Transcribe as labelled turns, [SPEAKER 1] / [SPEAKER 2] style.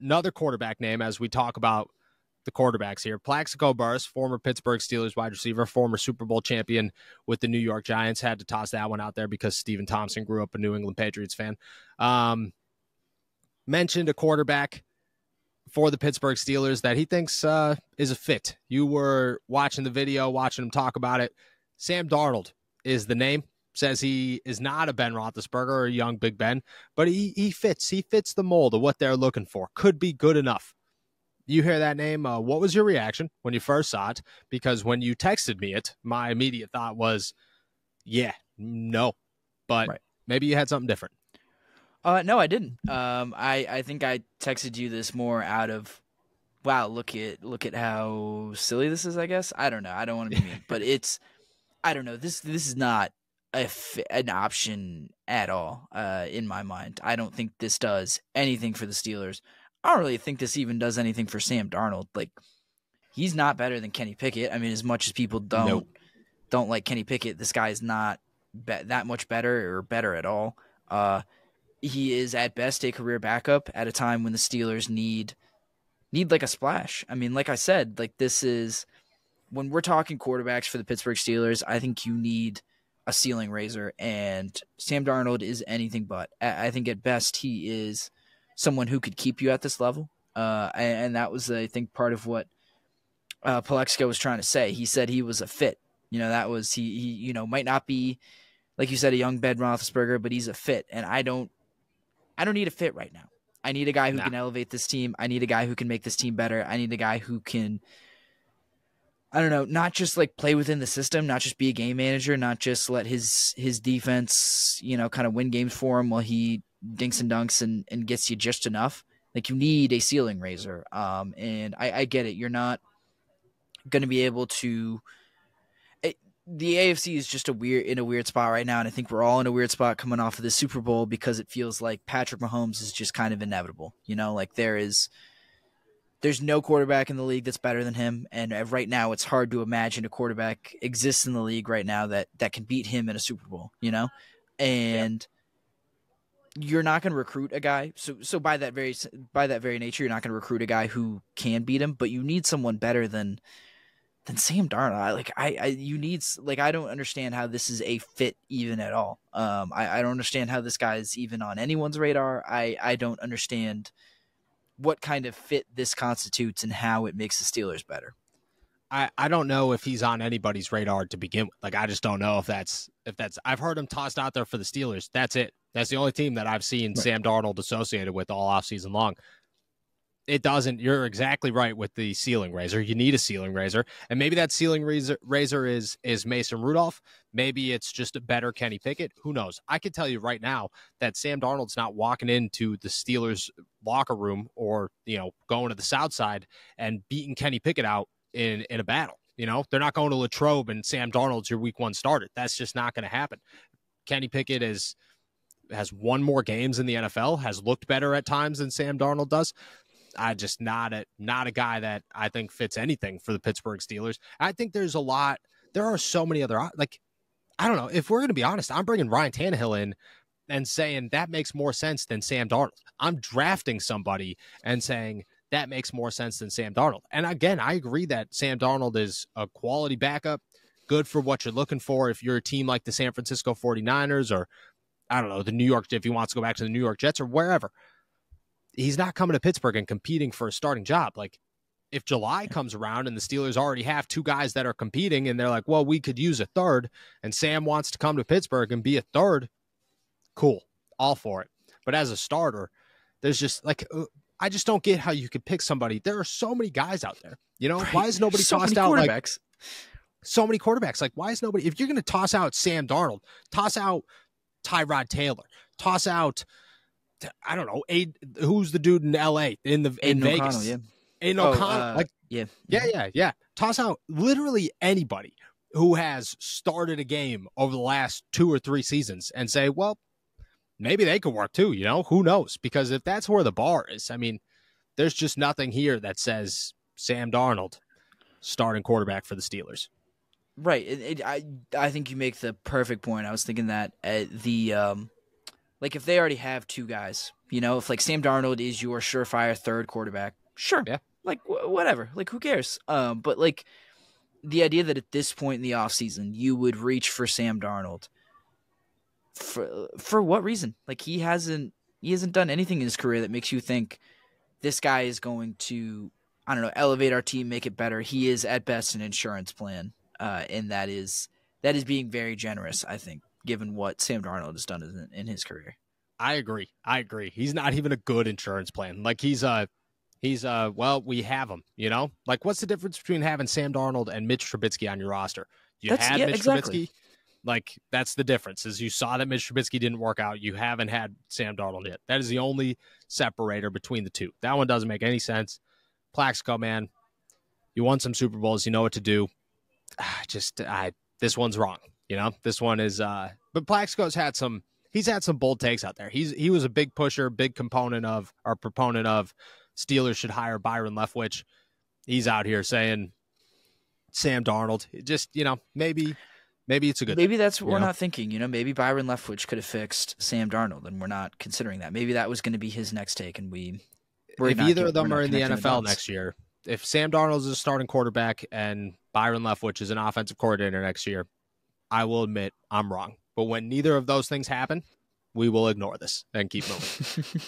[SPEAKER 1] another quarterback name as we talk about the quarterbacks here. Plaxico Burress, former Pittsburgh Steelers wide receiver, former Super Bowl champion with the New York Giants. Had to toss that one out there because Stephen Thompson grew up a New England Patriots fan. Mentioned a quarterback for the Pittsburgh Steelers that he thinks is a fit. You were watching the video, watching him talk about it. Sam Darnold is the name. Says he is not a Ben Roethlisberger or a young Big Ben, but he fits. He fits the mold of what they're looking for. Could be good enough. You hear that name, what was your reaction when you first saw it? Because when you texted me it, my immediate thought was, yeah, no. But right. Maybe you had something different.
[SPEAKER 2] No, I didn't. I think I texted you this more out of, wow, look at how silly this is, I guess. I don't know. I don't want to be mean. But it's, I don't know. This is not an option at all in my mind. I don't think this does anything for the Steelers. I don't really think this even does anything for Sam Darnold. Like, he's not better than Kenny Pickett. I mean, as much as people don't like Kenny Pickett, this guy's not that much better or better at all. He is at best a career backup at a time when the Steelers need like a splash. I mean, like I said, like this is when we're talking quarterbacks for the Pittsburgh Steelers, I think you need a ceiling raiser, and Sam Darnold is anything but. I think at best he is someone who could keep you at this level. And that was, I think, part of what Plaxico was trying to say. He said he was a fit. You know, that was, he might not be, like you said, a young Ben Roethlisberger, but he's a fit. And I don't need a fit right now. I need a guy who can elevate this team. I need a guy who can make this team better. I need a guy who can, I don't know, not just like play within the system, not just be a game manager, not just let his defense, kind of win games for him while he dinks and dunks and gets you just enough. Like, you need a ceiling raiser. And I get it. You're not going to be able to. The AFC is just in a weird spot right now, and I think we're all in a weird spot coming off of the Super Bowl because it feels like Patrick Mahomes is just kind of inevitable. Like there's no quarterback in the league that's better than him, and right now it's hard to imagine a quarterback exists in the league right now that can beat him in a Super Bowl. And you're not going to recruit a guy. So by that very nature, you're not going to recruit a guy who can beat him, but you need someone better than Sam Darnold. I don't understand how this is a fit even at all. I don't understand how this guy is even on anyone's radar. I don't understand what kind of fit this constitutes and how it makes the Steelers better.
[SPEAKER 1] I don't know if he's on anybody's radar to begin with. Like, I just don't know if that's I've heard him tossed out there for the Steelers. That's it. That's the only team that I've seen Sam Darnold associated with all offseason long. It doesn't. You're exactly right with the ceiling raiser. You need a ceiling raiser, and maybe that ceiling raiser is Mason Rudolph. Maybe it's just a better Kenny Pickett. Who knows? I can tell you right now that Sam Darnold's not walking into the Steelers locker room or going to the South Side and beating Kenny Pickett out in a battle. They're not going to Latrobe and Sam Darnold's your week one starter. That's just not going to happen. Kenny Pickett has won more games in the NFL, has looked better at times than Sam Darnold does. I just not a guy that I think fits anything for the Pittsburgh Steelers. I think there are so many other, like, I don't know, if we're going to be honest, I'm bringing Ryan Tannehill in and saying that makes more sense than Sam Darnold. I'm drafting somebody and saying that makes more sense than Sam Darnold. And again, I agree that Sam Darnold is a quality backup, good for what you're looking for. If you're a team like the San Francisco 49ers or, I don't know, the New York, if he wants to go back to the New York Jets or wherever, he's not coming to Pittsburgh and competing for a starting job. Like, if July comes around and the Steelers already have two guys that are competing and they're like, well, we could use a third, and Sam wants to come to Pittsburgh and be a third, cool, all for it. But as a starter, there's just like, I just don't get how you could pick somebody. There are so many guys out there. Right. Why is nobody tossed out like so many quarterbacks? Like, why is nobody, if you're going to toss out Sam Darnold, toss out Tyrod Taylor, toss out, I don't know, who's the dude in LA in Vegas? Aiden O'Connell. Yeah. Toss out literally anybody who has started a game over the last 2 or 3 seasons and say, well, maybe they could work too, who knows? Because if that's where the bar is, I mean, there's just nothing here that says Sam Darnold starting quarterback for the Steelers.
[SPEAKER 2] Right. I think you make the perfect point. I was thinking that like if they already have two guys, you know, if like Sam Darnold is your surefire third quarterback, sure,
[SPEAKER 1] Yeah.
[SPEAKER 2] like whatever, like who cares? But like the idea that at this point in the offseason you would reach for Sam Darnold for what reason? Like he hasn't done anything in his career that makes you think this guy is going to, I don't know, elevate our team, make it better. He is at best an insurance plan, and that is being very generous, I think, given what Sam Darnold has done in his career.
[SPEAKER 1] I agree. He's not even a good insurance plan. Like he's well, we have him, you know? Like what's the difference between having Sam Darnold and Mitch Trubisky on your roster? Mitch
[SPEAKER 2] exactly.
[SPEAKER 1] Trubisky. Like that's the difference is you saw that Mitch Trubisky didn't work out. You haven't had Sam Darnold yet. That is the only separator between the two. That one doesn't make any sense. Plaxico, man, you won some Super Bowls. You know what to do. This one's wrong. You know, this one is, but Plaxico's had some bold takes out there. He was a big pusher, big proponent of Steelers should hire Byron Leftwich. He's out here saying Sam Darnold. Just, you know, maybe it's a good
[SPEAKER 2] Maybe that's what we're not thinking. You know, maybe Byron Leftwich could have fixed Sam Darnold, and we're not considering that. Maybe that was going to be his next take, and
[SPEAKER 1] if either of them are in the NFL next year, if Sam Darnold is a starting quarterback and Byron Leftwich is an offensive coordinator next year, I will admit I'm wrong. But when neither of those things happen, we will ignore this and keep moving.